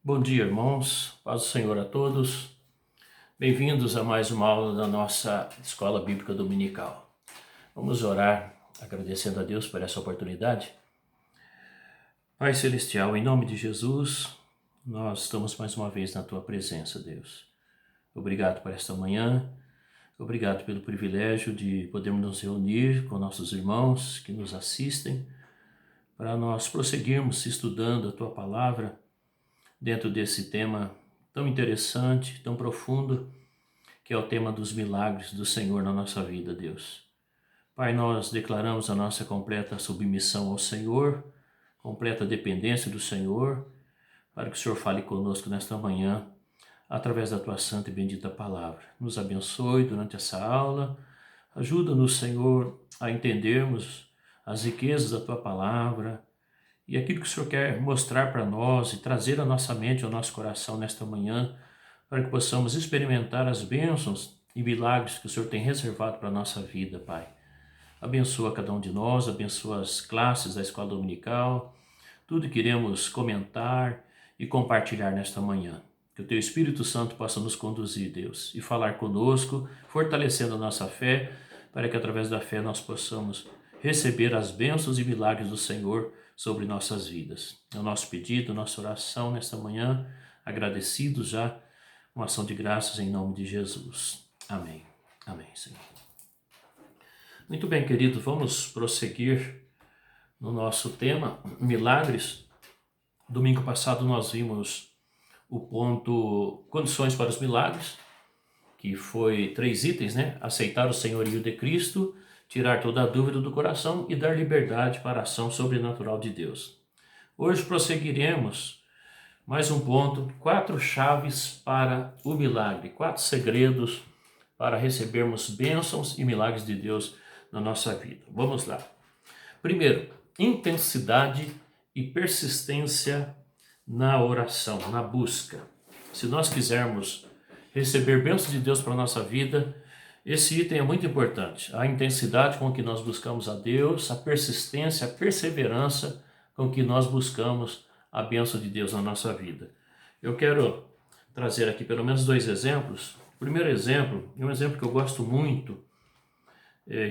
Bom dia, irmãos. Paz do Senhor a todos. Bem-vindos a mais uma aula da nossa Escola Bíblica Dominical. Vamos orar agradecendo a Deus por essa oportunidade. Pai Celestial, em nome de Jesus, nós estamos mais uma vez na Tua presença, Deus. Obrigado por esta manhã. Obrigado pelo privilégio de podermos nos reunir com nossos irmãos que nos assistem para nós prosseguirmos estudando a Tua Palavra dentro desse tema tão interessante, tão profundo, que é o tema dos milagres do Senhor na nossa vida, Deus. Pai, nós declaramos a nossa completa submissão ao Senhor, completa dependência do Senhor, para que o Senhor fale conosco nesta manhã, através da Tua santa e bendita palavra. Nos abençoe durante essa aula, ajuda-nos, Senhor, a entendermos as riquezas da Tua palavra, e aquilo que o Senhor quer mostrar para nós e trazer à nossa mente, ao nosso coração nesta manhã, para que possamos experimentar as bênçãos e milagres que o Senhor tem reservado para a nossa vida, Pai. Abençoa cada um de nós, abençoa as classes da Escola Dominical, tudo que iremos comentar e compartilhar nesta manhã. Que o Teu Espírito Santo possa nos conduzir, Deus, e falar conosco, fortalecendo a nossa fé, para que através da fé nós possamos receber as bênçãos e milagres do Senhor sobre nossas vidas. É o nosso pedido, nossa oração nesta manhã, agradecidos já, uma ação de graças em nome de Jesus. Amém. Amém, Senhor. Muito bem, queridos, vamos prosseguir no nosso tema, milagres. Domingo passado nós vimos o ponto condições para os milagres, que foi 3 itens, né? Aceitar o senhorio de Cristo, tirar toda a dúvida do coração e dar liberdade para a ação sobrenatural de Deus. Hoje prosseguiremos mais um ponto, 4 chaves para o milagre, 4 segredos para recebermos bênçãos e milagres de Deus na nossa vida. Vamos lá. Primeiro, intensidade e persistência na oração, na busca. Se nós quisermos receber bênçãos de Deus para a nossa vida, esse item é muito importante. A intensidade com que nós buscamos a Deus, a persistência, a perseverança com que nós buscamos a bênção de Deus na nossa vida. Eu quero trazer aqui pelo menos 2 exemplos. O primeiro exemplo é um exemplo que eu gosto muito,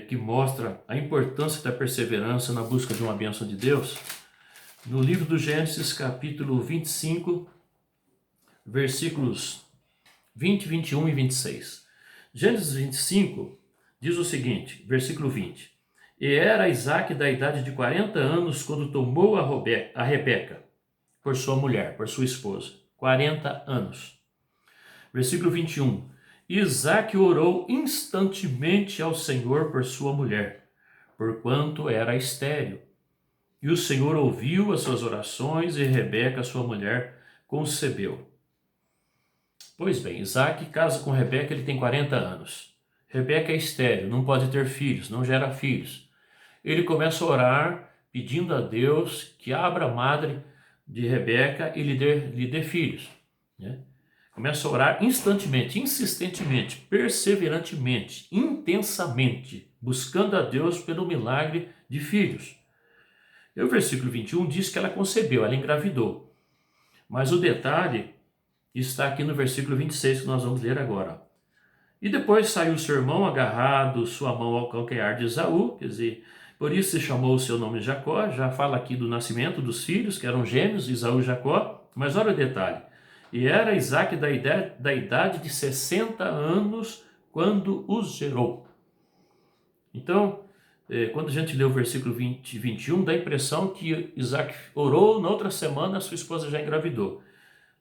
que mostra a importância da perseverança na busca de uma bênção de Deus. No livro do Gênesis, capítulo 25, versículos 20, 21 e 26. Gênesis 25 diz o seguinte, versículo 20. E era Isaque da idade de 40 anos quando tomou a Rebeca por sua mulher, por sua esposa. 40 anos. Versículo 21. Isaque orou instantemente ao Senhor por sua mulher, porquanto era estéril. E o Senhor ouviu as suas orações e Rebeca, sua mulher, concebeu. Pois bem, Isaque casa com Rebeca, ele tem 40 anos. Rebeca é estéril, não pode ter filhos, não gera filhos. Ele começa a orar, pedindo a Deus que abra a madre de Rebeca e lhe dê filhos. Né? Começa a orar instantemente, insistentemente, perseverantemente, intensamente, buscando a Deus pelo milagre de filhos. E o versículo 21 diz que ela concebeu, ela engravidou. Mas o detalhe está aqui no versículo 26 que nós vamos ler agora. E depois saiu seu irmão agarrado sua mão ao calcanhar de Esaú, quer dizer, por isso se chamou o seu nome Jacó, já fala aqui do nascimento dos filhos, que eram gêmeos, Esaú e Jacó, mas olha o detalhe. E era Isaque da idade de 60 anos quando os gerou. Então, quando a gente lê o versículo 20 e 21, dá a impressão que Isaque orou, na outra semana a sua esposa já engravidou,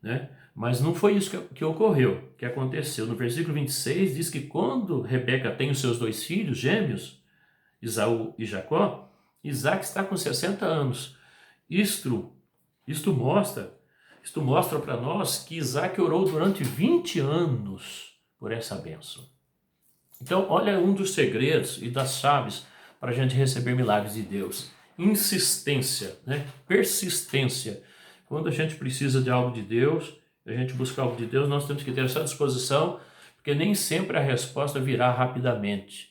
né? Mas não foi isso que ocorreu, que aconteceu. No versículo 26 diz que quando Rebeca tem os seus 2 filhos gêmeos, Esaú e Jacó, Isaque está com 60 anos. Isto mostra Isto mostra para nós que Isaac orou durante 20 anos por essa bênção. Então, olha um dos segredos e das chaves para a gente receber milagres de Deus. Insistência, né? Persistência. Quando a gente precisa de algo de Deus, a gente busca algo de Deus, nós temos que ter essa disposição, porque nem sempre a resposta virá rapidamente.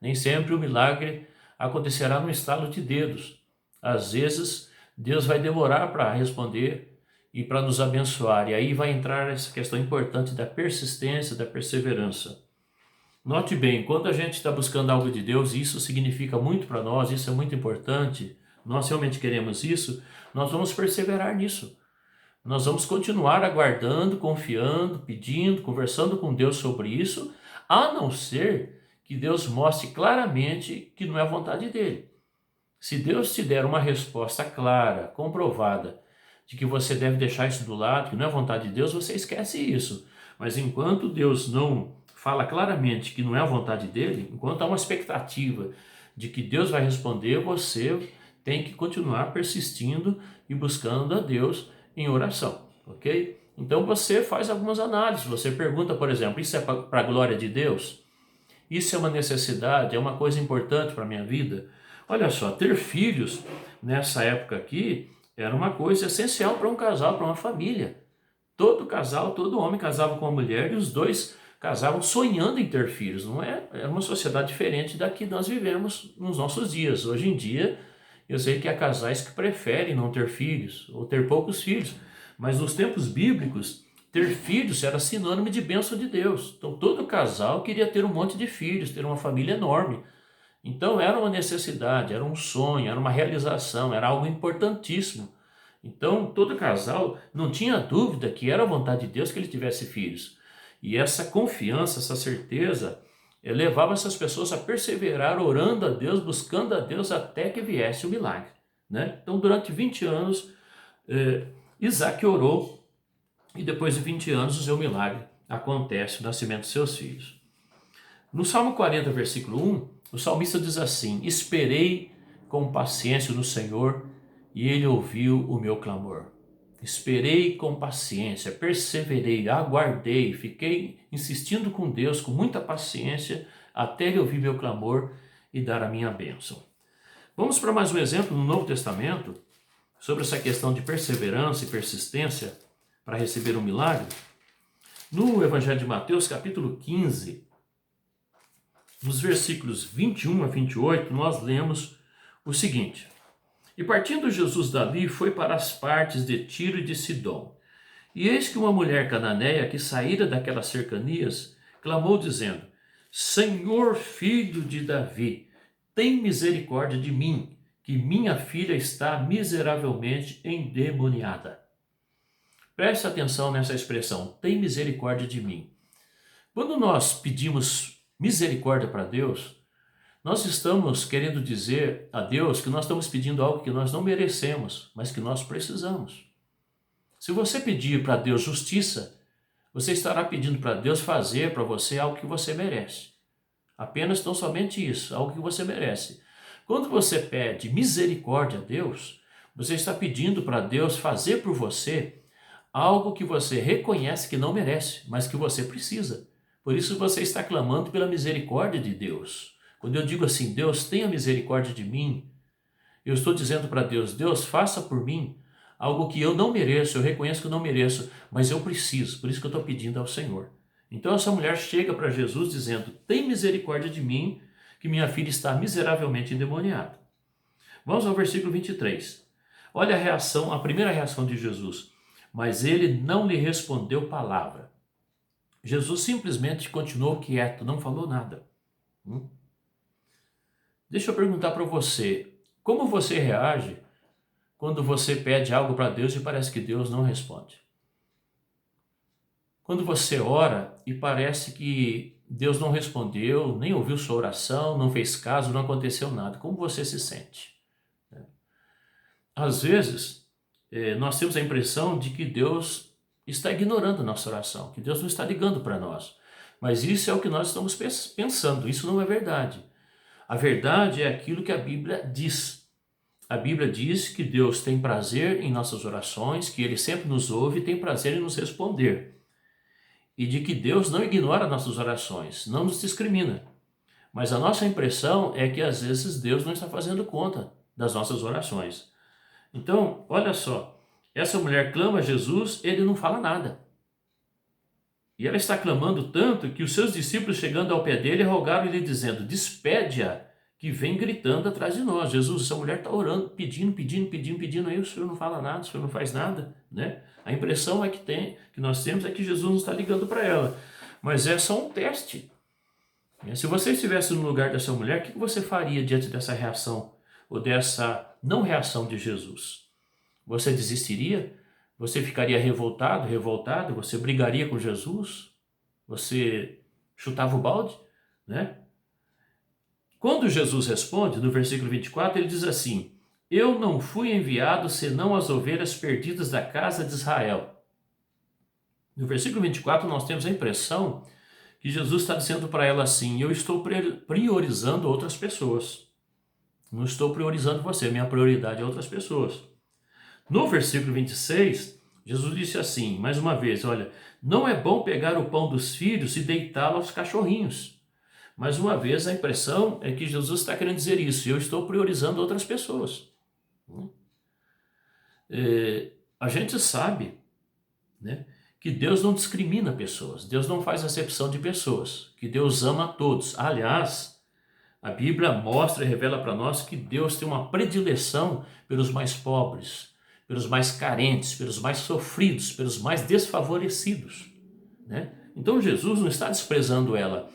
Nem sempre o milagre acontecerá no estalo de dedos. Às vezes, Deus vai demorar para responder e para nos abençoar. E aí vai entrar essa questão importante da persistência, da perseverança. Note bem, quando a gente está buscando algo de Deus, isso significa muito para nós, isso é muito importante, nós realmente queremos isso, nós vamos perseverar nisso. Nós vamos continuar aguardando, confiando, pedindo, conversando com Deus sobre isso, a não ser que Deus mostre claramente que não é a vontade dele. Se Deus te der uma resposta clara, comprovada, de que você deve deixar isso do lado, que não é a vontade de Deus, você esquece isso. Mas enquanto Deus não fala claramente que não é a vontade dele, enquanto há uma expectativa de que Deus vai responder, você tem que continuar persistindo e buscando a Deus em oração, ok? Então você faz algumas análises, você pergunta, por exemplo, isso é para a glória de Deus? Isso é uma necessidade, é uma coisa importante para a minha vida? Olha só, ter filhos nessa época aqui era uma coisa essencial para um casal, para uma família. Todo casal, todo homem casava com uma mulher e os dois casavam sonhando em ter filhos. Não é? Era uma sociedade diferente da que nós vivemos nos nossos dias. Hoje em dia, eu sei que há casais que preferem não ter filhos ou ter poucos filhos. Mas nos tempos bíblicos, ter filhos era sinônimo de bênção de Deus. Então todo casal queria ter um monte de filhos, ter uma família enorme. Então era uma necessidade, era um sonho, era uma realização, era algo importantíssimo. Então todo casal não tinha dúvida que era a vontade de Deus que ele tivesse filhos. E essa confiança, essa certeza, levava essas pessoas a perseverar orando a Deus, buscando a Deus até que viesse o milagre, né? Então durante 20 anos, Isaac orou e depois de 20 anos o seu milagre acontece, o nascimento de seus filhos. No Salmo 40, versículo 1, o salmista diz assim: esperei com paciência no Senhor e ele ouviu o meu clamor. Esperei com paciência, perseverei, aguardei, fiquei insistindo com Deus com muita paciência até ele ouvir meu clamor e dar a minha bênção. Vamos para mais um exemplo no Novo Testamento sobre essa questão de perseverança e persistência para receber um milagre. No Evangelho de Mateus, capítulo 15, nos versículos 21 a 28, nós lemos o seguinte: e partindo Jesus dali, foi para as partes de Tiro e de Sidom. E eis que uma mulher cananeia, que saíra daquelas cercanias, clamou dizendo: Senhor, filho de Davi, tem misericórdia de mim, que minha filha está miseravelmente endemoniada. Preste atenção nessa expressão, tem misericórdia de mim. Quando nós pedimos misericórdia para Deus, nós estamos querendo dizer a Deus que nós estamos pedindo algo que nós não merecemos, mas que nós precisamos. Se você pedir para Deus justiça, você estará pedindo para Deus fazer para você algo que você merece. Apenas tão somente isso, algo que você merece. Quando você pede misericórdia a Deus, você está pedindo para Deus fazer por você algo que você reconhece que não merece, mas que você precisa. Por isso você está clamando pela misericórdia de Deus. Quando eu digo assim, Deus, tenha misericórdia de mim, eu estou dizendo para Deus, Deus, faça por mim algo que eu não mereço, eu reconheço que eu não mereço, mas eu preciso, por isso que eu estou pedindo ao Senhor. Então essa mulher chega para Jesus dizendo, tem misericórdia de mim, que minha filha está miseravelmente endemoniada. Vamos ao versículo 23. Olha a reação, a primeira reação de Jesus. Mas ele não lhe respondeu palavra. Jesus simplesmente continuou quieto, não falou nada. Deixa eu perguntar para você, como você reage quando você pede algo para Deus e parece que Deus não responde? Quando você ora e parece que Deus não respondeu, nem ouviu sua oração, não fez caso, não aconteceu nada, como você se sente? Às vezes, nós temos a impressão de que Deus está ignorando a nossa oração, que Deus não está ligando para nós. Mas isso é o que nós estamos pensando, isso não é verdade. A verdade é aquilo que a Bíblia diz. a Bíblia diz que Deus tem prazer em nossas orações, que Ele sempre nos ouve e tem prazer em nos responder. E de que Deus não ignora nossas orações, não nos discrimina. Mas a nossa impressão é que às vezes Deus não está fazendo conta das nossas orações. Então, olha só, essa mulher clama a Jesus, ele não fala nada. E ela está clamando tanto que os seus discípulos, chegando ao pé dele, rogaram-lhe dizendo: despede-a, que vem gritando atrás de nós. Jesus, essa mulher está orando, pedindo, aí o senhor não fala nada, o senhor não faz nada, né? A impressão que nós temos é que Jesus não está ligando para ela. Mas é só um teste. Se você estivesse no lugar dessa mulher, o que você faria diante dessa reação, ou dessa não reação de Jesus? Você desistiria? Você ficaria revoltado? Você brigaria com Jesus? Você chutava o balde? Né? Quando Jesus responde, no versículo 24, ele diz assim: eu não fui enviado senão as ovelhas perdidas da casa de Israel. No versículo 24 nós temos a impressão que Jesus está dizendo para ela assim: eu estou priorizando outras pessoas. Não estou priorizando você, minha prioridade é outras pessoas. No versículo 26, Jesus disse assim, mais uma vez, olha, não é bom pegar o pão dos filhos e deitá-lo aos cachorrinhos. Mais uma vez, a impressão é que Jesus está querendo dizer isso: eu estou priorizando outras pessoas. A gente sabe, né, que Deus não discrimina pessoas, Deus não faz acepção de pessoas, que Deus ama a todos. Aliás, a Bíblia mostra e revela para nós que Deus tem uma predileção pelos mais pobres, pelos mais carentes, pelos mais sofridos, pelos mais desfavorecidos, né? Então Jesus não está desprezando ela,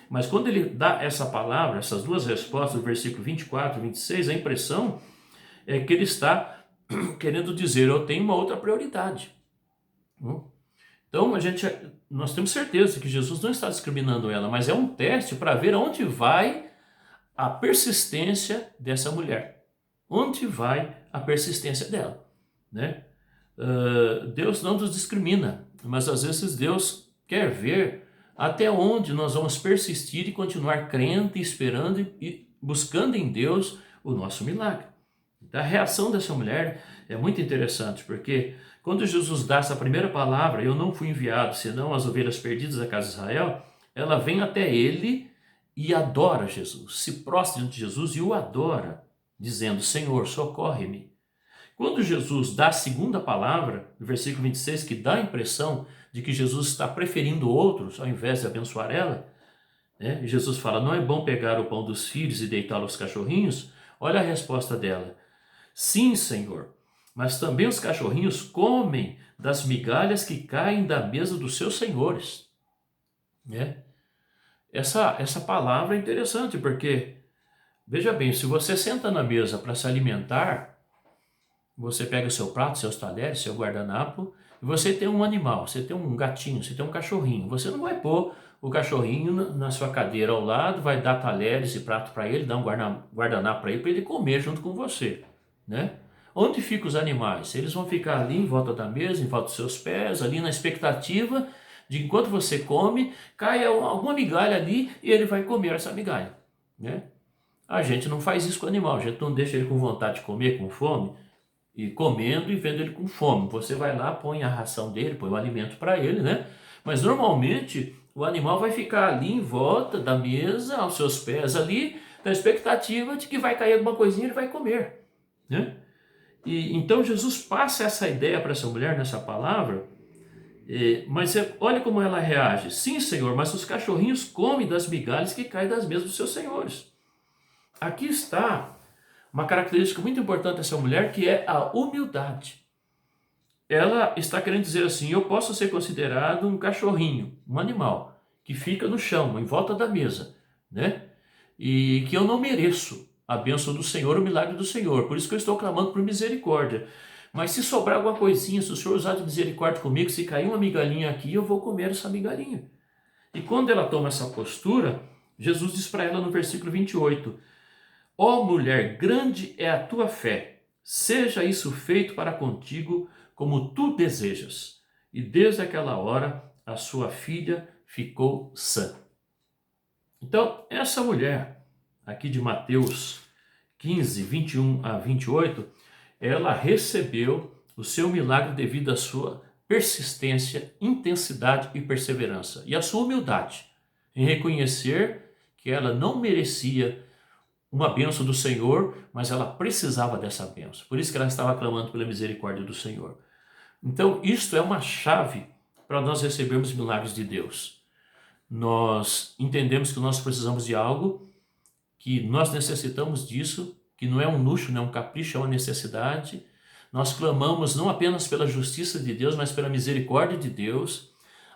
mas quando ele dá essa palavra, essas duas respostas, do versículo 24 e 26, a impressão é que ele está querendo dizer: eu tenho uma outra prioridade. Então nós temos certeza que Jesus não está discriminando ela, mas é um teste para ver aonde vai a persistência dessa mulher. Onde vai a persistência dela, né? Deus não nos discrimina, mas às vezes Deus quer ver até onde nós vamos persistir e continuar crendo, esperando e buscando em Deus o nosso milagre. A reação dessa mulher é muito interessante, porque quando Jesus dá essa primeira palavra, eu não fui enviado senão as ovelhas perdidas da casa de Israel, ela vem até ele e adora Jesus, se prostra diante de Jesus e o adora, dizendo: Senhor, socorre-me. Quando Jesus dá a segunda palavra, no versículo 26, que dá a impressão de que Jesus está preferindo outros ao invés de abençoar ela, né? Jesus fala: não é bom pegar o pão dos filhos e deitá-lo aos cachorrinhos? Olha a resposta dela: sim, Senhor, mas também os cachorrinhos comem das migalhas que caem da mesa dos seus senhores. Né? Essa palavra é interessante, porque, veja bem, se você senta na mesa para se alimentar, você pega o seu prato, seus talheres, seu guardanapo, e você tem um animal, você tem um gatinho, você tem um cachorrinho. Você não vai pôr o cachorrinho na sua cadeira ao lado, vai dar talheres e prato para ele, dar um guardanapo para ele comer junto com você, né? Onde ficam os animais? Eles vão ficar ali em volta da mesa, em volta dos seus pés, ali na expectativa de, enquanto você come, caia alguma migalha ali e ele vai comer essa migalha, né? A gente não faz isso com o animal, a gente não deixa ele com vontade de comer, com fome, e comendo e vendo ele com fome. Você vai lá, põe a ração dele, põe o alimento para ele, né? Mas normalmente o animal vai ficar ali em volta da mesa, aos seus pés ali, na expectativa de que vai cair alguma coisinha e ele vai comer, né? E então Jesus passa essa ideia para essa mulher nessa palavra, mas olha como ela reage: sim, Senhor, mas os cachorrinhos comem das migalhas que caem das mesas dos seus senhores. Aqui está uma característica muito importante dessa mulher, que é a humildade. Ela está querendo dizer assim: eu posso ser considerado um cachorrinho, um animal, que fica no chão, em volta da mesa, né? E que eu não mereço a bênção do Senhor, o milagre do Senhor. Por isso que eu estou clamando por misericórdia. Mas se sobrar alguma coisinha, se o Senhor usar de misericórdia comigo, se cair uma migalhinha aqui, eu vou comer essa migalhinha. E quando ela toma essa postura, Jesus diz para ela no versículo 28, ó mulher, grande é a tua fé, seja isso feito para contigo como tu desejas. E desde aquela hora a sua filha ficou sã. Então, essa mulher aqui de Mateus 15, 21 a 28, ela recebeu o seu milagre devido à sua persistência, intensidade e perseverança. E a sua humildade em reconhecer que ela não merecia uma bênção do Senhor, mas ela precisava dessa bênção. Por isso que ela estava clamando pela misericórdia do Senhor. Então, isto é uma chave para nós recebermos milagres de Deus. Nós entendemos que nós precisamos de algo, que nós necessitamos disso, que não é um luxo, não é um capricho, é uma necessidade. Nós clamamos não apenas pela justiça de Deus, mas pela misericórdia de Deus.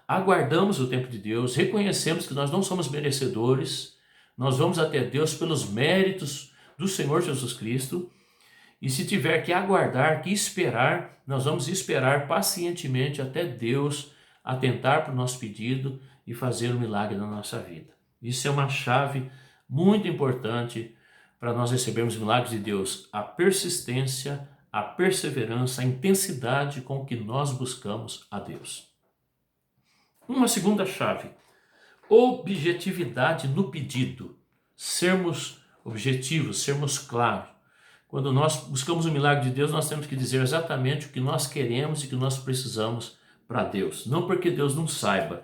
Aguardamos o tempo de Deus, reconhecemos que nós não somos merecedores, nós vamos até Deus pelos méritos do Senhor Jesus Cristo. E se tiver que aguardar, que esperar, nós vamos esperar pacientemente até Deus atentar para o nosso pedido e fazer um milagre na nossa vida. Isso é uma chave muito importante para nós recebermos milagres de Deus. A persistência, a perseverança, a intensidade com que nós buscamos a Deus. Uma segunda chave, objetividade no pedido. Sermos objetivos, sermos claros. Quando nós buscamos o milagre de Deus, nós temos que dizer exatamente o que nós queremos e o que nós precisamos para Deus. Não porque Deus não saiba,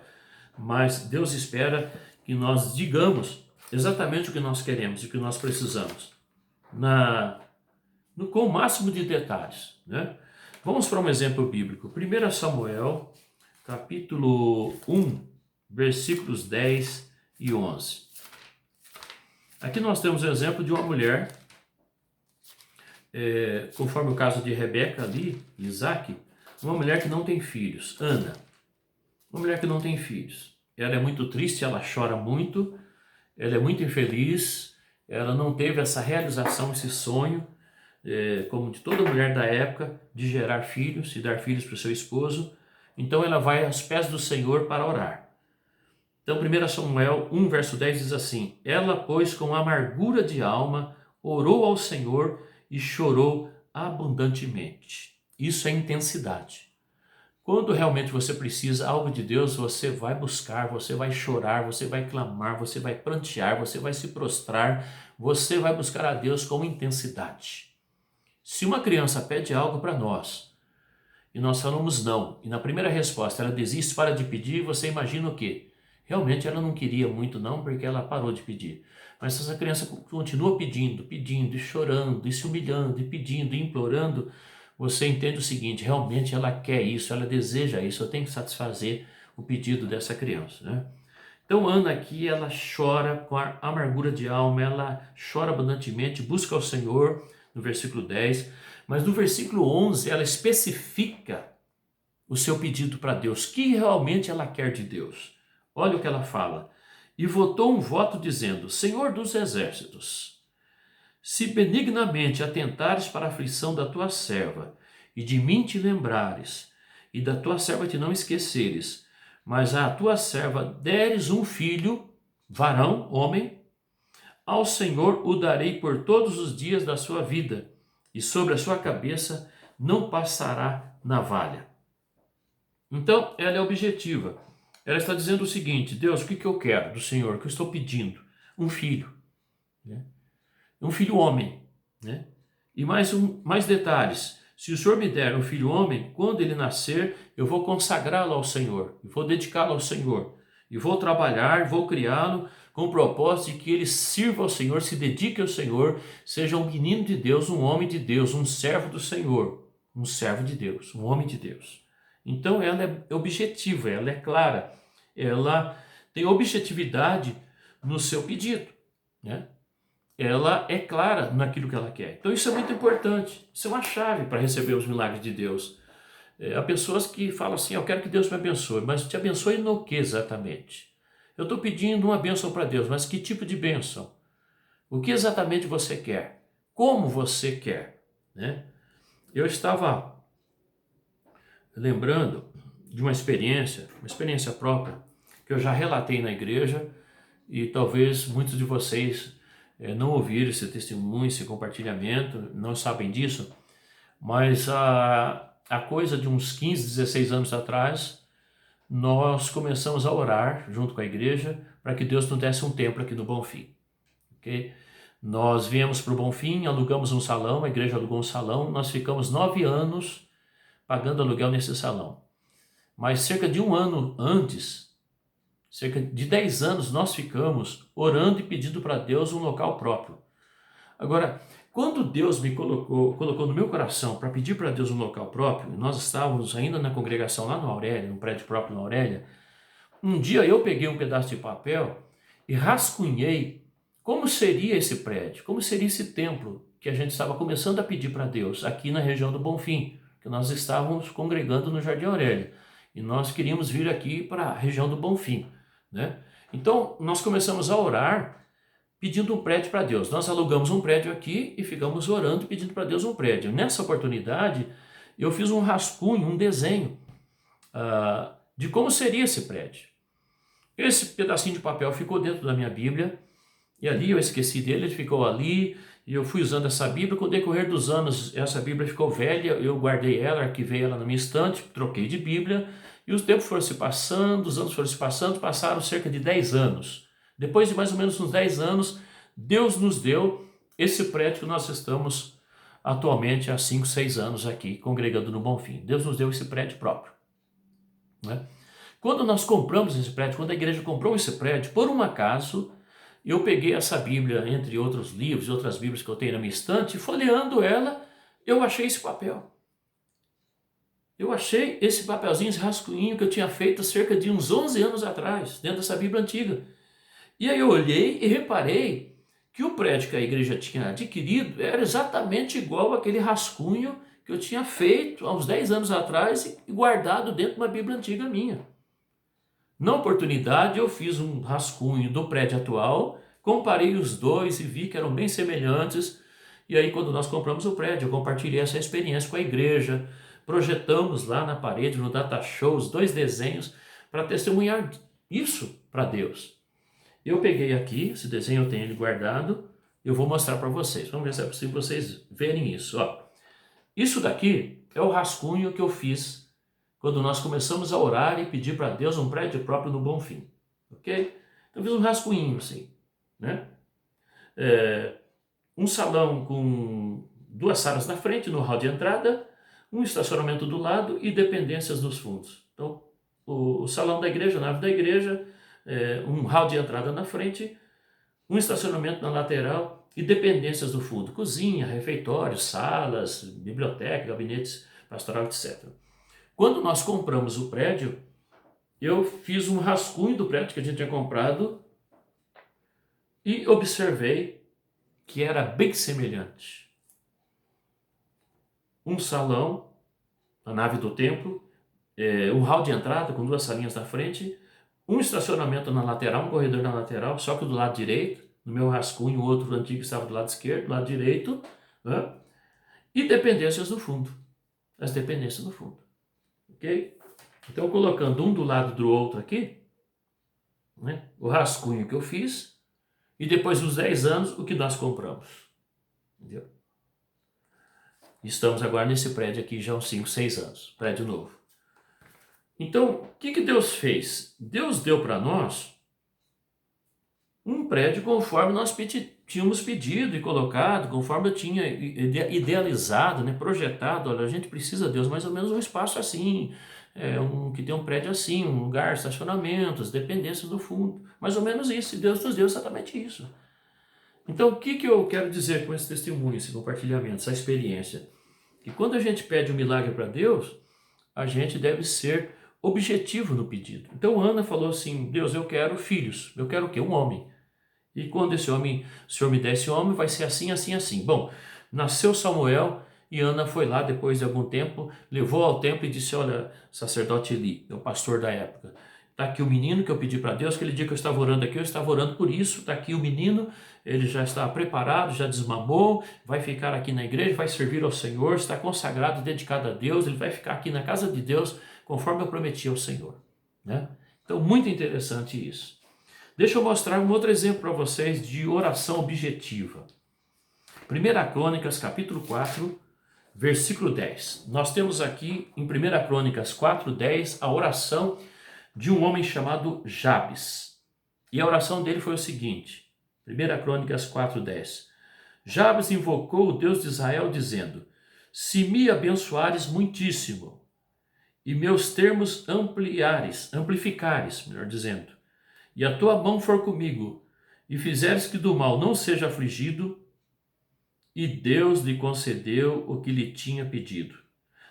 mas Deus espera que nós digamos exatamente o que nós queremos e o que nós precisamos, com o máximo de detalhes, né? Vamos para um exemplo bíblico. 1 Samuel, capítulo 1, versículos 10 e 11. Aqui nós temos o exemplo de uma mulher, conforme o caso de Rebeca ali, Isaac, uma mulher que não tem filhos, Ana, uma mulher que não tem filhos. Ela é muito triste, ela chora muito, ela é muito infeliz, ela não teve essa realização, esse sonho, como de toda mulher da época, de gerar filhos e dar filhos para o seu esposo. Então ela vai aos pés do Senhor para orar. Então 1 Samuel 1, verso 10 diz assim: ela, pois, com amargura de alma, orou ao Senhor e chorou abundantemente. Isso é intensidade. Quando realmente você precisa algo de Deus, você vai buscar, você vai chorar, você vai clamar, você vai prantear, você vai se prostrar, você vai buscar a Deus com intensidade. Se uma criança pede algo para nós e nós falamos não, e na primeira resposta ela desiste, para de pedir, você imagina o quê? Realmente ela não queria muito não, porque ela parou de pedir. Mas se essa criança continua pedindo, pedindo, e chorando, e se humilhando, e pedindo, e implorando, você entende o seguinte: realmente ela quer isso, ela deseja isso, eu tenho que satisfazer o pedido dessa criança, né? Então Ana aqui, ela chora com a amargura de alma, ela chora abundantemente, busca ao Senhor, no versículo 10, mas no versículo 11 ela especifica o seu pedido para Deus, que realmente ela quer de Deus. Olha o que ela fala: e votou um voto dizendo: Senhor dos exércitos, se benignamente atentares para a aflição da tua serva, e de mim te lembrares, e da tua serva te não esqueceres, mas à tua serva deres um filho, varão, homem, ao Senhor o darei por todos os dias da sua vida, e sobre a sua cabeça não passará navalha. Então, ela é objetiva. Ela está dizendo o seguinte: Deus, o que eu quero do Senhor? O que eu estou pedindo? Um filho, né? Um filho homem, né? E mais detalhes: se o Senhor me der um filho homem, quando ele nascer, eu vou consagrá-lo ao Senhor, vou dedicá-lo ao Senhor, e vou trabalhar, vou criá-lo com o propósito de que ele sirva ao Senhor, se dedique ao Senhor, seja um menino de Deus, um homem de Deus, um servo do Senhor, um servo de Deus, um homem de Deus. Então ela é objetiva, ela é clara, ela tem objetividade no seu pedido, né? Ela é clara naquilo que ela quer. Então isso é muito importante, isso é uma chave para receber os milagres de Deus. Há pessoas que falam assim: eu quero que Deus me abençoe, mas te abençoe no que exatamente? Eu estou pedindo uma bênção para Deus, mas que tipo de bênção? O que exatamente você quer? Como você quer, né? Eu estava lembrando de uma experiência própria, que eu já relatei na igreja, e talvez muitos de vocês não ouviram esse testemunho, esse compartilhamento, não sabem disso, mas a coisa de uns 15, 16 anos atrás, nós começamos a orar junto com a igreja para que Deus nos desse um templo aqui no Bonfim. Okay? Nós viemos para o Bonfim, alugamos um salão, a igreja alugou um salão, nós ficamos 9 anos pagando aluguel nesse salão. Mas cerca de um ano antes, cerca de 10 anos, nós ficamos orando e pedindo para Deus um local próprio. Agora, quando Deus me colocou no meu coração para pedir para Deus um local próprio, nós estávamos ainda na congregação lá no Aurélia, no prédio próprio na Aurélia, um dia eu peguei um pedaço de papel e rascunhei como seria esse prédio, como seria esse templo que a gente estava começando a pedir para Deus aqui na região do Bonfim, que nós estávamos congregando no Jardim Aurélia. E nós queríamos vir aqui para a região do Bonfim, né? Então, nós começamos a orar pedindo um prédio para Deus. Nós alugamos um prédio aqui e ficamos orando pedindo para Deus um prédio. Nessa oportunidade, eu fiz um rascunho, um desenho de como seria esse prédio. Esse pedacinho de papel ficou dentro da minha Bíblia e ali eu esqueci dele, ele ficou ali e eu fui usando essa Bíblia. Com o decorrer dos anos, essa Bíblia ficou velha, eu guardei ela, arquivei ela na minha estante, troquei de Bíblia e os tempos foram se passando, os anos foram se passando, passaram cerca de 10 anos. Depois de mais ou menos uns 10 anos, Deus nos deu esse prédio que nós estamos atualmente há 5, 6 anos aqui, congregando no Bonfim. Deus nos deu esse prédio próprio, né? Quando nós compramos esse prédio, quando a igreja comprou esse prédio, por um acaso, eu peguei essa Bíblia, entre outros livros e outras Bíblias que eu tenho na minha estante, e folheando ela, eu achei esse papel. Eu achei esse papelzinho, esse rascunho que eu tinha feito há cerca de uns 11 anos atrás, dentro dessa Bíblia antiga. E aí eu olhei e reparei que o prédio que a igreja tinha adquirido era exatamente igual àquele rascunho que eu tinha feito há uns 10 anos atrás e guardado dentro de uma Bíblia antiga minha. Na oportunidade, eu fiz um rascunho do prédio atual, comparei os dois e vi que eram bem semelhantes. E aí, quando nós compramos o prédio, eu compartilhei essa experiência com a igreja, projetamos lá na parede, no Data Show, os 2 desenhos para testemunhar isso para Deus. Eu peguei aqui, esse desenho eu tenho ele guardado, eu vou mostrar para vocês. Vamos ver se é possível vocês verem isso. Ó. Isso daqui é o rascunho que eu fiz quando nós começamos a orar e pedir para Deus um prédio próprio no Bonfim, ok? Então eu fiz um rascunho assim, né? Um salão com 2 salas na frente, no hall de entrada, um estacionamento do lado e dependências dos fundos. Então, o salão da igreja, a nave da igreja, um hall de entrada na frente, um estacionamento na lateral e dependências do fundo, cozinha, refeitório, salas, biblioteca, gabinetes pastoral, etc. Quando nós compramos o prédio, eu fiz um rascunho do prédio que a gente tinha comprado e observei que era bem semelhante. Um salão, a nave do templo, um hall de entrada com 2 salinhas na frente, um estacionamento na lateral, um corredor na lateral, só que do lado direito, no meu rascunho, o outro antigo estava do lado esquerdo, do lado direito, né? E dependências do fundo, as dependências do fundo. Ok? Então, colocando um do lado do outro aqui, né, o rascunho que eu fiz, e depois dos 10 anos, o que nós compramos. Entendeu? Estamos agora nesse prédio aqui já há uns 5, 6 anos, prédio novo. Então, o que Deus fez? Deus deu para nós um prédio conforme nós tínhamos pedido e colocado, conforme eu tinha idealizado, né, projetado. Olha, a gente precisa, Deus, mais ou menos um espaço assim, que tem um prédio assim, um lugar, estacionamentos, dependências do fundo. Mais ou menos isso, e Deus nos deu exatamente isso. Então, o que eu quero dizer com esse testemunho, esse compartilhamento, essa experiência? Que quando a gente pede um milagre para Deus, a gente deve ser objetivo no pedido. Então, Ana falou assim, Deus, eu quero filhos. Eu quero o quê? Um homem. E quando esse homem, o Senhor me der esse homem, vai ser assim, assim, assim. Bom, nasceu Samuel e Ana foi lá depois de algum tempo, levou ao templo e disse, olha, sacerdote Eli, é o pastor da época, está aqui o menino que eu pedi para Deus, aquele dia que eu estava orando aqui, eu estava orando por isso, está aqui o menino, ele já está preparado, já desmamou, vai ficar aqui na igreja, vai servir ao Senhor, está consagrado, dedicado a Deus, ele vai ficar aqui na casa de Deus, conforme eu prometi ao Senhor, né? Então, muito interessante isso. Deixa eu mostrar um outro exemplo para vocês de oração objetiva. 1 Crônicas, capítulo 4, versículo 10. Nós temos aqui, em 1 Crônicas 4, 10, a oração de um homem chamado Jabes. E a oração dele foi o seguinte, 1 Crônicas 4:10. Jabes invocou o Deus de Israel, dizendo: se me abençoares muitíssimo, e meus termos amplificares, melhor dizendo, e a tua mão for comigo, e fizeres que do mal não seja afligido, e Deus lhe concedeu o que lhe tinha pedido.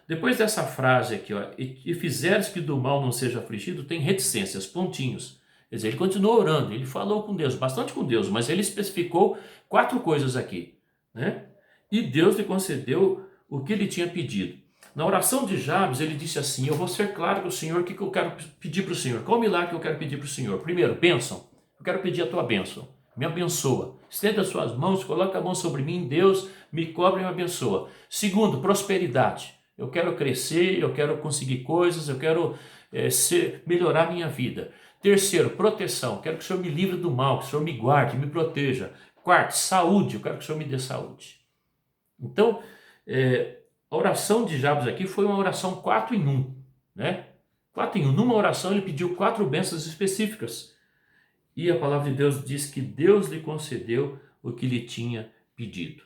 Depois dessa frase aqui, ó, e fizeres que do mal não seja afligido, tem reticências, pontinhos. Quer dizer, ele continuou orando, ele falou com Deus, bastante com Deus, mas ele especificou 4 coisas aqui, né? E Deus lhe concedeu o que ele tinha pedido. Na oração de Jabes, ele disse assim: eu vou ser claro com o Senhor, o que eu quero pedir para o Senhor? Qual o milagre que eu quero pedir para o Senhor? Primeiro, bênção. Eu quero pedir a tua bênção. Me abençoa. Estenda as suas mãos, coloca a mão sobre mim, Deus me cobre e me abençoa. Segundo, prosperidade. Eu quero crescer, eu quero conseguir coisas, eu quero melhorar a minha vida. Terceiro, proteção. Quero que o Senhor me livre do mal, que o Senhor me guarde, me proteja. Quarto, saúde. Eu quero que o Senhor me dê saúde. Então, a oração de Jabes aqui foi uma oração 4 em 1, né? 4 em 1. Numa oração ele pediu 4 bênçãos específicas. E a palavra de Deus diz que Deus lhe concedeu o que lhe tinha pedido.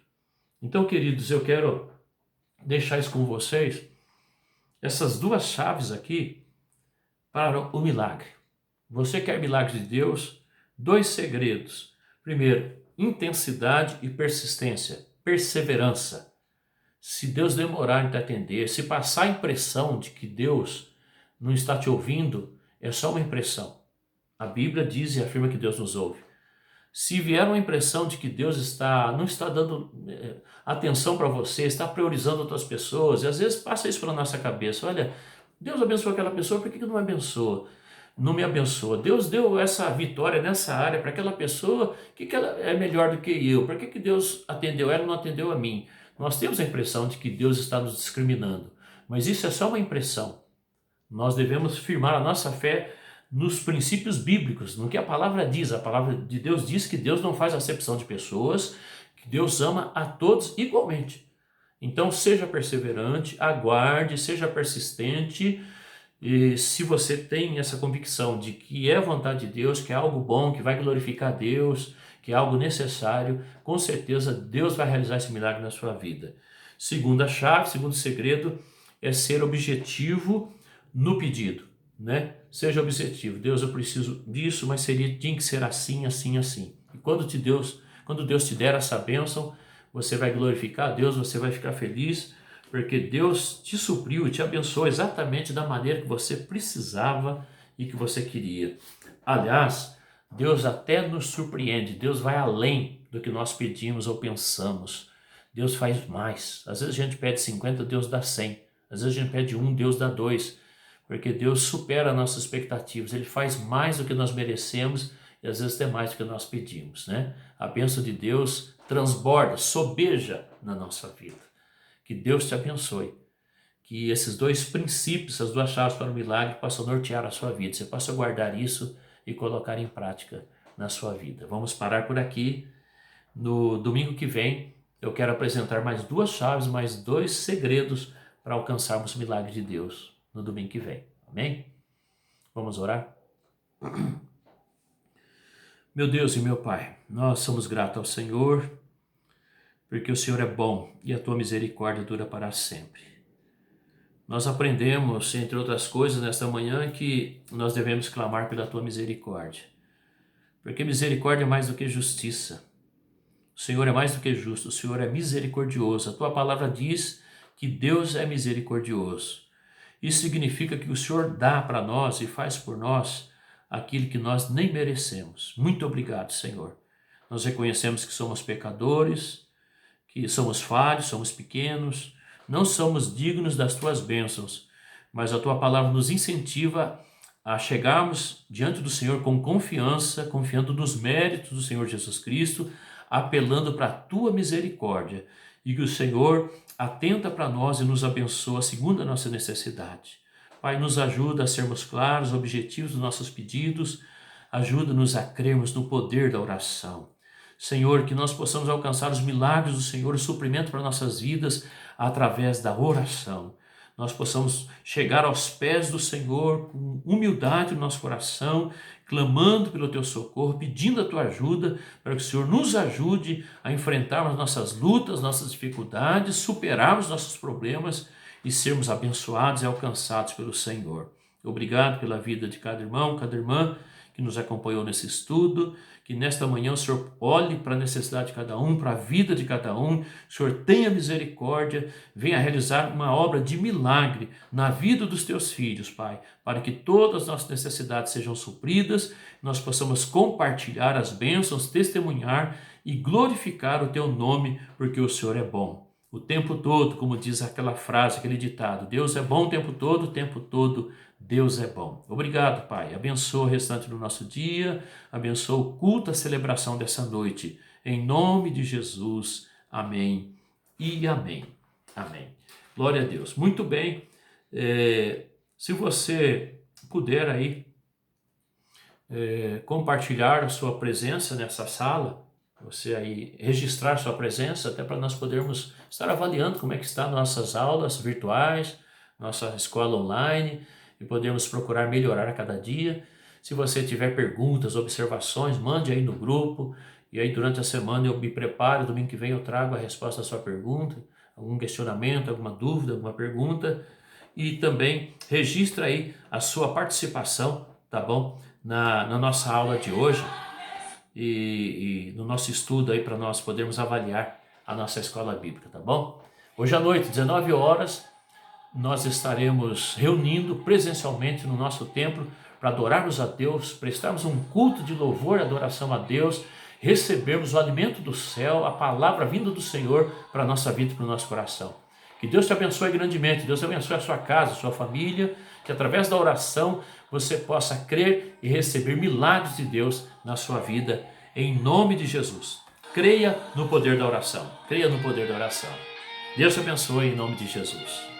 Então, queridos, eu quero deixar isso com vocês, essas 2 chaves aqui para o milagre. Você quer milagre de Deus? 2 segredos. Primeiro, intensidade e persistência, perseverança. Se Deus demorar em te atender, se passar a impressão de que Deus não está te ouvindo, é só uma impressão. A Bíblia diz e afirma que Deus nos ouve. Se vier uma impressão de que Deus não está dando atenção para você, está priorizando outras pessoas, e às vezes passa isso pela nossa cabeça: olha, Deus abençoou aquela pessoa, por que não abençoa? Não me abençoa. Deus deu essa vitória nessa área para aquela pessoa, que ela é melhor do que eu? Por que Deus atendeu ela e não atendeu a mim? Nós temos a impressão de que Deus está nos discriminando, mas isso é só uma impressão. Nós devemos firmar a nossa fé nos princípios bíblicos, no que a palavra diz. A palavra de Deus diz que Deus não faz acepção de pessoas, que Deus ama a todos igualmente. Então seja perseverante, aguarde, seja persistente, e se você tem essa convicção de que é vontade de Deus, que é algo bom, que vai glorificar a Deus, que é algo necessário, com certeza Deus vai realizar esse milagre na sua vida. Segunda chave, segundo segredo, é ser objetivo no pedido, né? Seja objetivo. Deus, eu preciso disso, mas tinha que ser assim, assim, assim. E quando Deus te der essa bênção, você vai glorificar a Deus, você vai ficar feliz, porque Deus te supriu e te abençoou exatamente da maneira que você precisava e que você queria. Aliás, Deus até nos surpreende, Deus vai além do que nós pedimos ou pensamos. Deus faz mais. Às vezes a gente pede 50, Deus dá 100. Às vezes a gente pede 1, Deus dá 2. Porque Deus supera nossas expectativas. Ele faz mais do que nós merecemos e às vezes até mais do que nós pedimos, né? A bênção de Deus transborda, sobeja na nossa vida. Que Deus te abençoe. Que esses 2 princípios, essas 2 chaves para o milagre possam nortear a sua vida. Você possa guardar isso e colocar em prática na sua vida. Vamos parar por aqui. No domingo que vem, eu quero apresentar mais 2 chaves, mais 2 segredos para alcançarmos o milagre de Deus no domingo que vem. Amém? Vamos orar? Meu Deus e meu Pai, nós somos gratos ao Senhor, porque o Senhor é bom e a tua misericórdia dura para sempre. Nós aprendemos, entre outras coisas, nesta manhã, que nós devemos clamar pela tua misericórdia. Porque misericórdia é mais do que justiça. O Senhor é mais do que justo, o Senhor é misericordioso. A tua palavra diz que Deus é misericordioso. Isso significa que o Senhor dá para nós e faz por nós aquilo que nós nem merecemos. Muito obrigado, Senhor. Nós reconhecemos que somos pecadores, que somos falhos, somos pequenos, não somos dignos das tuas bênçãos, mas a tua palavra nos incentiva a chegarmos diante do Senhor com confiança, confiando nos méritos do Senhor Jesus Cristo, apelando para a tua misericórdia, e que o Senhor atenta para nós e nos abençoa segundo a nossa necessidade. Pai, nos ajuda a sermos claros, objetivos dos nossos pedidos, ajuda-nos a crermos no poder da oração. Senhor, que nós possamos alcançar os milagres do Senhor, o suprimento para nossas vidas através da oração. nós possamos chegar aos pés do Senhor com humildade no nosso coração, clamando pelo teu socorro, pedindo a tua ajuda, para que o Senhor nos ajude a enfrentarmos nossas lutas, nossas dificuldades, superarmos nossos problemas e sermos abençoados e alcançados pelo Senhor. Obrigado pela vida de cada irmão, cada irmã que nos acompanhou nesse estudo, que nesta manhã o Senhor olhe para a necessidade de cada um, para a vida de cada um, o Senhor tenha misericórdia, venha realizar uma obra de milagre na vida dos teus filhos, Pai, para que todas as nossas necessidades sejam supridas, nós possamos compartilhar as bênçãos, testemunhar e glorificar o teu nome, porque o Senhor é bom. O tempo todo, como diz aquela frase, aquele ditado, Deus é bom o tempo todo Deus é bom. Obrigado, Pai. Abençoa o restante do nosso dia, abençoa o culto, a celebração dessa noite. Em nome de Jesus. Amém e amém. Amém. Glória a Deus. Muito bem. Se você puder aí compartilhar a sua presença nessa sala, você aí registrar sua presença, até para nós podermos estar avaliando como é que estão nossas aulas virtuais, nossa escola online, e podermos procurar melhorar a cada dia. Se você tiver perguntas, observações, mande aí no grupo, e aí durante a semana eu me preparo, domingo que vem eu trago a resposta à sua pergunta, algum questionamento, alguma dúvida, alguma pergunta, e também registra aí a sua participação, tá bom? Na nossa aula de hoje, e no nosso estudo aí para nós podermos avaliar a nossa escola bíblica, tá bom? Hoje à noite, 19 horas, nós estaremos reunindo presencialmente no nosso templo para adorarmos a Deus, prestarmos um culto de louvor e adoração a Deus, recebermos o alimento do céu, a palavra vinda do Senhor para a nossa vida e para o nosso coração. Que Deus te abençoe grandemente, Deus abençoe a sua casa, a sua família, que através da oração você possa crer e receber milagres de Deus na sua vida, em nome de Jesus. Creia no poder da oração, creia no poder da oração. Deus te abençoe em nome de Jesus.